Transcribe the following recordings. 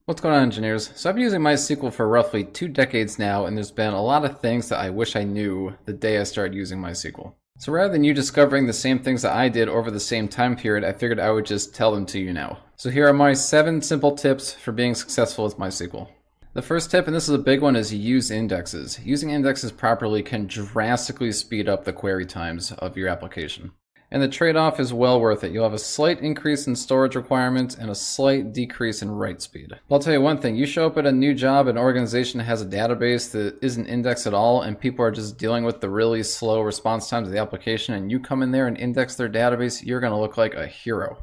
What's going on, engineers? So I've been using MySQL for roughly 2 decades now, and there's been a lot of things that I wish I knew the day I started using MySQL. So rather than you discovering the same things that I did over the same time period, I figured I would just tell them to you now. So here are my 7 simple tips for being successful with MySQL. The first tip, and this is a big one, is use indexes. Using indexes properly can drastically speed up the query times of your application. And the trade-off is well worth it. You'll have a slight increase in storage requirements and a slight decrease in write speed. But I'll tell you one thing, you show up at a new job, an organization that has a database that isn't indexed at all, and people are just dealing with the really slow response times of the application, and you come in there and index their database, you're gonna look like a hero.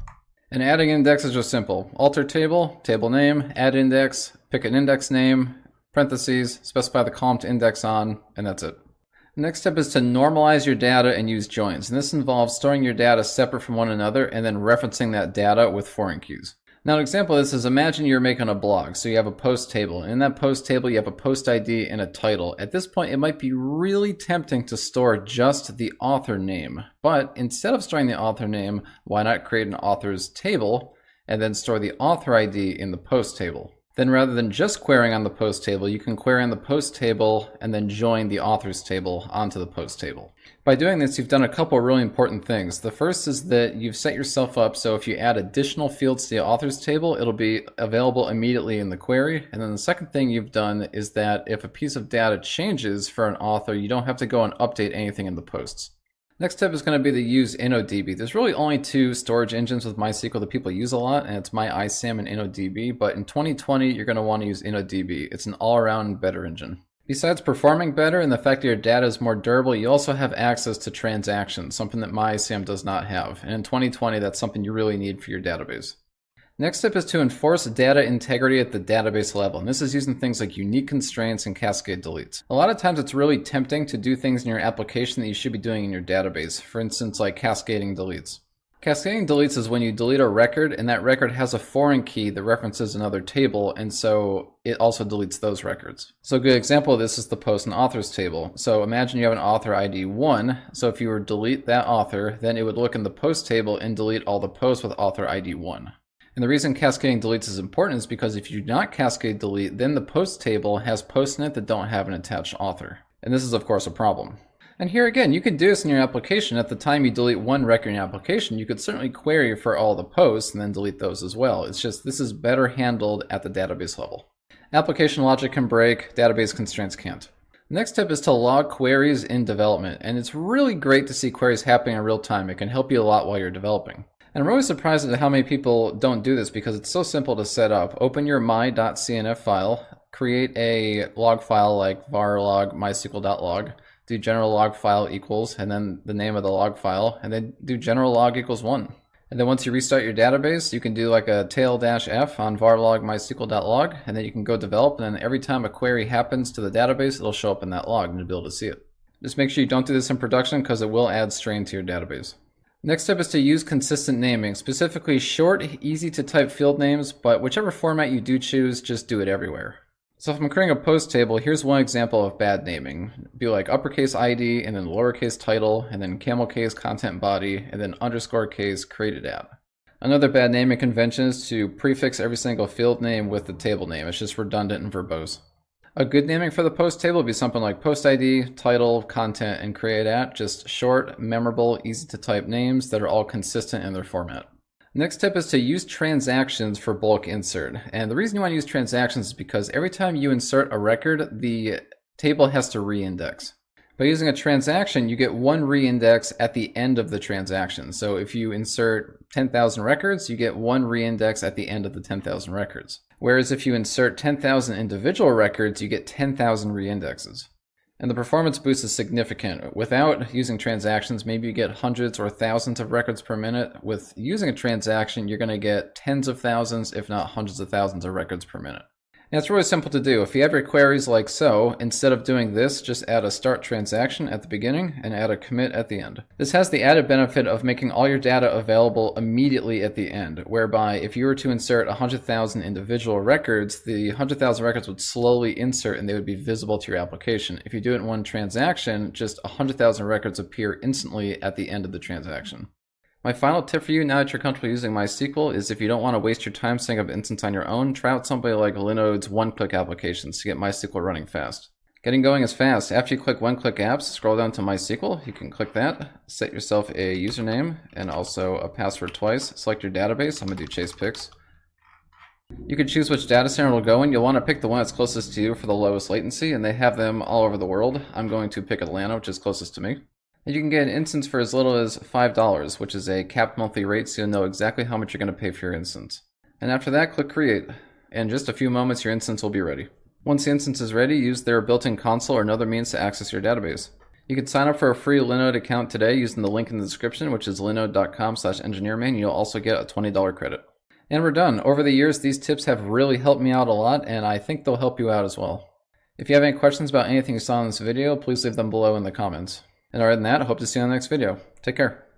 And adding indexes are simple. Alter table, table name, add index, pick an index name, parentheses, specify the column to index on, and that's it. Next step is to normalize your data and use joins. And this involves storing your data separate from one another and then referencing that data with foreign keys. Now, an example of this is imagine you're making a blog. So you have a post table. In that post table, you have a post ID and a title. At this point, it might be really tempting to store just the author name. But instead of storing the author name, why not create an authors table and then store the author ID in the post table? Then rather than just querying on the post table, you can query on the post table and then join the authors table onto the post table. By doing this, you've done a couple of really important things. The first is that you've set yourself up so if you add additional fields to the authors table, it'll be available immediately in the query. And then the second thing you've done is that if a piece of data changes for an author, you don't have to go and update anything in the posts. Next tip is going to be the use InnoDB. There's really only 2 storage engines with MySQL that people use a lot, and it's MyISAM and InnoDB. But in 2020, you're going to want to use InnoDB. It's an all-around better engine. Besides performing better and the fact that your data is more durable, you also have access to transactions, something that MyISAM does not have. And in 2020, that's something you really need for your database. Next step is to enforce data integrity at the database level, and this is using things like unique constraints and cascade deletes. A lot of times it's really tempting to do things in your application that you should be doing in your database, for instance like cascading deletes. Cascading deletes is when you delete a record and that record has a foreign key that references another table, and so it also deletes those records. So a good example of this is the post and authors table. So imagine you have an author ID 1, so if you were to delete that author, then it would look in the post table and delete all the posts with author ID 1. And the reason cascading deletes is important is because if you do not cascade delete, then the post table has posts in it that don't have an attached author. And this is of course a problem. And here again, you could do this in your application. At the time you delete one record in your application, you could certainly query for all the posts and then delete those as well. It's just this is better handled at the database level. Application logic can break, database constraints can't. The next tip is to log queries in development. And it's really great to see queries happening in real time. It can help you a lot while you're developing. And I'm really surprised at how many people don't do this because it's so simple to set up. Open your my.cnf file, create a log file like var log mysql.log, do general log file equals, and then the name of the log file, and then do general log equals 1. And then once you restart your database, you can do like a tail-f on var log mysql.log, and then you can go develop, and then every time a query happens to the database, it'll show up in that log and you'll be able to see it. Just make sure you don't do this in production because it will add strain to your database. Next step is to use consistent naming, specifically short, easy to type field names, but whichever format you do choose, just do it everywhere. So if I'm creating a post table, here's one example of bad naming. It'd be like uppercase ID and then lowercase title and then camel case content body and then underscore case created at. Another bad naming convention is to prefix every single field name with the table name. It's just redundant and verbose. A good naming for the post table would be something like post ID, title, content, and create at. Just short, memorable, easy to type names that are all consistent in their format. Next tip is to use transactions for bulk insert. And the reason you want to use transactions is because every time you insert a record, the table has to reindex. By using a transaction, you get one reindex at the end of the transaction. So if you insert 10,000 records, you get one reindex at the end of the 10,000 records. Whereas if you insert 10,000 individual records, you get 10,000 reindexes. And the performance boost is significant. Without using transactions, maybe you get hundreds or thousands of records per minute. With using a transaction, you're going to get tens of thousands, if not hundreds of thousands of records per minute. And it's really simple to do. If you have your queries like so, instead of doing this, just add a start transaction at the beginning and add a commit at the end. This has the added benefit of making all your data available immediately at the end, whereby if you were to insert 100,000 individual records, the 100,000 records would slowly insert and they would be visible to your application. If you do it in one transaction, just 100,000 records appear instantly at the end of the transaction. My final tip for you now that you're comfortable using MySQL is if you don't want to waste your time setting up an instance on your own, try out somebody like Linode's one-click applications to get MySQL running fast. Getting going is fast. After you click one-click apps, scroll down to MySQL. You can click that, set yourself a username and also a password twice. Select your database. I'm going to do ChasePix. You can choose which data center it'll go in. You'll want to pick the one that's closest to you for the lowest latency, and they have them all over the world. I'm going to pick Atlanta, which is closest to me. And you can get an instance for as little as $5, which is a capped monthly rate, so you'll know exactly how much you're going to pay for your instance. And after that, click Create. In just a few moments, your instance will be ready. Once the instance is ready, use their built-in console or another means to access your database. You can sign up for a free Linode account today using the link in the description, which is linode.com/engineerman. You'll also get a $20 credit. And we're done. Over the years, these tips have really helped me out a lot, and I think they'll help you out as well. If you have any questions about anything you saw in this video, please leave them below in the comments. And other than that, I hope to see you in the next video. Take care.